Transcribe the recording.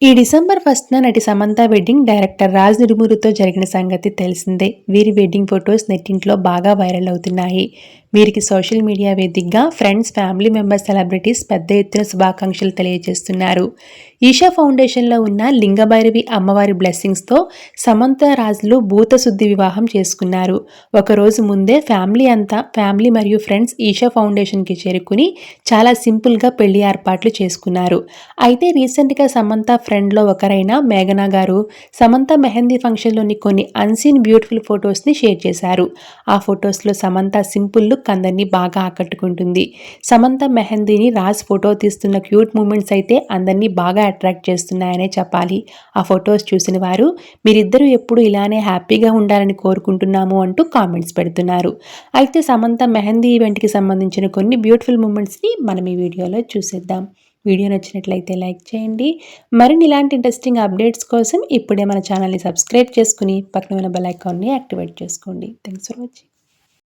ఈ డిసెంబర్ 1న నటి Samantha wedding director Raj నిడుమూరుతో జరిగిన సంగతి తెలిసిందే. వీరి వెడ్డింగ్ ఫొటోస్ నెట్టింట్లో బాగా వైరల్ అవుతున్నాయి. వీరికి సోషల్ మీడియా వేదికగా ఫ్రెండ్స్, ఫ్యామిలీ మెంబర్స్, సెలబ్రిటీస్ పెద్ద ఎత్తున శుభాకాంక్షలు తెలియజేస్తున్నారు. ఈషా ఫౌండేషన్లో ఉన్న లింగభైరవి అమ్మవారి బ్లెస్సింగ్స్తో సమంత రాజ్లు భూత శుద్ధి వివాహం చేసుకున్నారు. ఒకరోజు ముందే ఫ్యామిలీ మరియు ఫ్రెండ్స్ ఈషా ఫౌండేషన్కి చేరుకుని చాలా సింపుల్గా పెళ్లి ఏర్పాట్లు చేసుకున్నారు. అయితే రీసెంట్గా సమంత ఫ్రెండ్లో ఒకరైన మేఘనా గారు సమంత మెహందీ ఫంక్షన్లోని కొన్ని అన్సీన్ బ్యూటిఫుల్ ఫొటోస్ని షేర్ చేశారు. ఆ ఫొటోస్లో సమంత సింపుల్ లుక్ అందరినీ బాగా ఆకట్టుకుంటుంది. సమంత మెహందీని రాజ్ ఫోటో తీస్తున్న క్యూట్ మూమెంట్స్ అయితే అందరినీ బాగా అట్రాక్ట్ చేస్తున్నాయనే చెప్పాలి. ఆ ఫొటోస్ చూసిన వారు మీరిద్దరూ ఎప్పుడు ఇలానే హ్యాపీగా ఉండాలని కోరుకుంటున్నాము అంటూ కామెంట్స్ పెడుతున్నారు. అయితే సమంత మెహందీ ఈవెంట్కి సంబంధించిన కొన్ని బ్యూటిఫుల్ మూమెంట్స్ని మనం ఈ వీడియోలో చూసేద్దాం. వీడియో నచ్చినట్లయితే లైక్ చేయండి. మరిన్ని ఇలాంటి ఇంట్రెస్టింగ్ అప్డేట్స్ కోసం ఇప్పుడే మన ఛానల్ని సబ్స్క్రైబ్ చేసుకుని పక్కన ఉన్న బెల్ ఐకాన్ని యాక్టివేట్ చేసుకోండి. Thanks for watching.